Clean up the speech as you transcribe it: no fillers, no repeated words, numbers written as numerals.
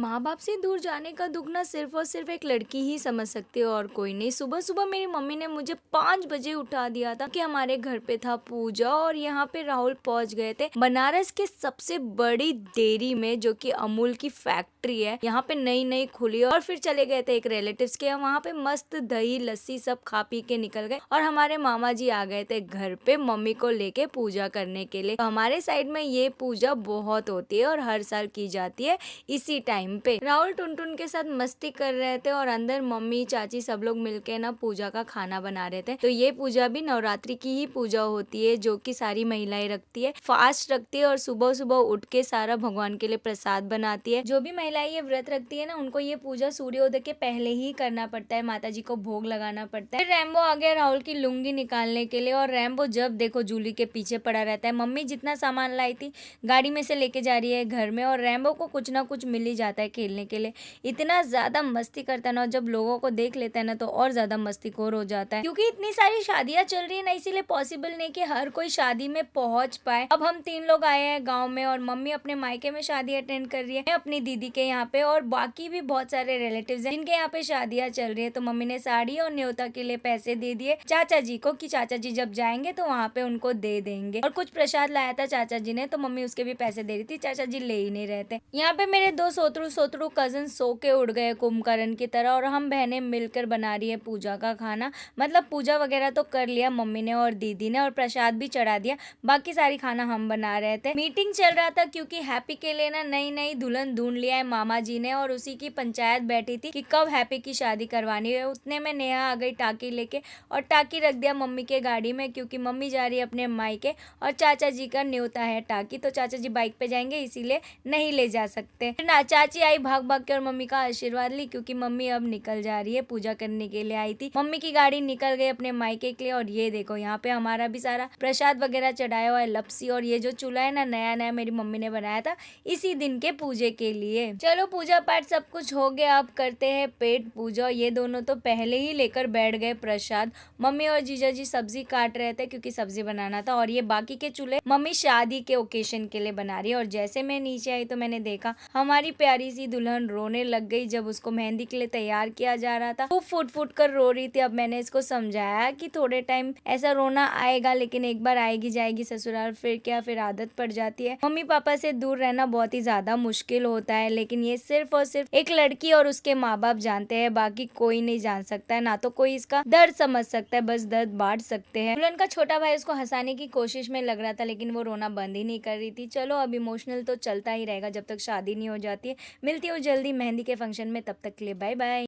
माँ-बाप से दूर जाने का दुःख ना सिर्फ़ और सिर्फ़ एक लड़की ही समझ सकती है और कोई नहीं। सुबह-सुबह मेरी मम्मी ने मुझे 5 बजे उठा दिया था कि हमारे घर पे था पूजा और यहाँ पे राहुल पहुँच गए थे बनारस के सबसे बड़ी डेयरी में, जो कि अमूल की फैक्ट्री है। यहाँ पे नई-नई खुली और फिर चले गए थे एक रिलेटिव्स के यहाँ, वहाँ पे मस्त दही, लस्सी सब खा पी के निकल गए और हमारे मामा जी आ गए थे घर पे मम्मी को लेके पूजा करने के लिए। तो हमारे साइड में ये पूजा बहुत होती है और हर साल की जाती है इसी टाइम पे। राहुल टुनटुन के साथ मस्ती कर रहे थे और अंदर मम्मी चाची सब लोग मिलके ना पूजा का खाना बना रहे थे। तो ये पूजा भी नवरात्रि की ही पूजा होती है, जो कि सारी महिलाएं रखती है, फास्ट रखती है और सुबह सुबह उठ के सारा भगवान के लिए प्रसाद बनाती है। जो भी महिलाएं ये व्रत रखती है ना, उनको ये पूजा सूर्योदय के पहले ही करना पड़ता है, माता जी को भोग लगाना पड़ता है। फिर रैम्बो आ गया राहुल की लुंगी निकालने के लिए और रैम्बो जब देखो जूली के पीछे पड़ा रहता है। मम्मी जितना सामान लाई थी गाड़ी में से लेके जा रही है घर में और रैम्बो को कुछ ना कुछ मिल ही जाता है खेलने के लिए। इतना ज्यादा मस्ती करता है ना, जब लोगों को देख लेता है ना तो और ज्यादा मस्तीखोर हो जाता है, क्योंकि इतनी सारी शादियां चल रही है ना, इसीलिए पॉसिबल नहीं कि हर कोई शादी में पहुंच पाए। अब हम 3 लोग आए हैं गांव में और मम्मी अपने मायके में शादी अटेंड कर रही है, मैं अपनी दीदी के यहाँ पे और बाकी भी बहुत सारे रिलेटिव्स हैं जिनके यहाँ पे शादियां चल रही है। तो मम्मी ने साड़ी और न्योता के लिए पैसे दे दिए चाचा जी को कि चाचा जी जब जाएंगे तो वहाँ पे उनको दे देंगे। और कुछ प्रसाद लाया था चाचा जी ने, तो मम्मी उसके भी पैसे दे रही थी, चाचा जी ले ही नहीं रहते। यहाँ पे मेरे 2 सोतरू कजन सो के उड़ गए कुंभकर्ण की तरह और हम बहनें मिलकर बना रही है पूजा का खाना। मतलब पूजा वगैरह तो कर लिया मम्मी ने और दीदी ने और प्रसाद भी चढ़ा दिया, बाकी सारी खाना हम बना रहे थे। मीटिंग चल रहा था क्योंकि हैप्पी के लिए ना नई दुल्हन ढूंढ लिया है मामा जी ने और उसी की पंचायत बैठी थी कि कब हैप्पी की शादी करवानी है। उतने में नेहा आ गई टाकी लेके और टाकी रख दिया मम्मी के गाड़ी में, क्योंकि मम्मी जा रही है अपने मायके और चाचा जी का न्योता है टाकी, तो चाचा जी बाइक पे जाएंगे इसीलिए नहीं ले जा सकते। ना चाची आई भाग भाग के और मम्मी का आशीर्वाद ली, क्योंकि मम्मी अब निकल जा रही है, पूजा करने के लिए आई थी। मम्मी की गाड़ी निकल गई अपने मायके के लिए और ये देखो यहाँ पे हमारा भी सारा प्रसाद वगैरह चढ़ाया हुआ है, लपसी और ये जो चूल्हा है ना नया मेरी मम्मी ने बनाया था इसी दिन के पूजे के लिए। चलो पूजा पाठ सब कुछ हो गया, अब करते हैं पेट पूजा। ये दोनों तो पहले ही लेकर बैठ गए प्रसाद। मम्मी और जीजा जी सब्जी काट रहे थे क्योंकि सब्जी बनाना था और ये बाकी के चूल्हे मम्मी शादी के ओकेशन के लिए बना रही है। और जैसे मैं नीचे आई तो मैंने देखा हमारी प्यारी सी दुल्हन रोने लग गई जब उसको मेहंदी के लिए तैयार किया जा रहा था। वो फुट कर रो रही थी। अब मैंने इसको समझाया कि थोड़े टाइम ऐसा रोना आएगा, लेकिन एक बार आएगी जाएगी ससुराल, फिर क्या, फिर आदत पड़ जाती है। मम्मी पापा से दूर रहना बहुत ही ज्यादा मुश्किल होता है, लेकिन ये सिर्फ और सिर्फ एक लड़की और उसके माँ बाप जानते हैं, बाकी कोई नहीं जान सकता है। ना तो कोई इसका दर्द समझ सकता है, बस दर्द बांट सकते हैं। दुल्हन का छोटा भाई उसको हंसाने की कोशिश में लग रहा था, लेकिन वो रोना बंद ही नहीं कर रही थी। चलो अब इमोशनल तो चलता ही रहेगा जब तक शादी नहीं हो जाती है। मिलती हूँ जल्दी मेहंदी के फंक्शन में, तब तक के लिए बाय बाय।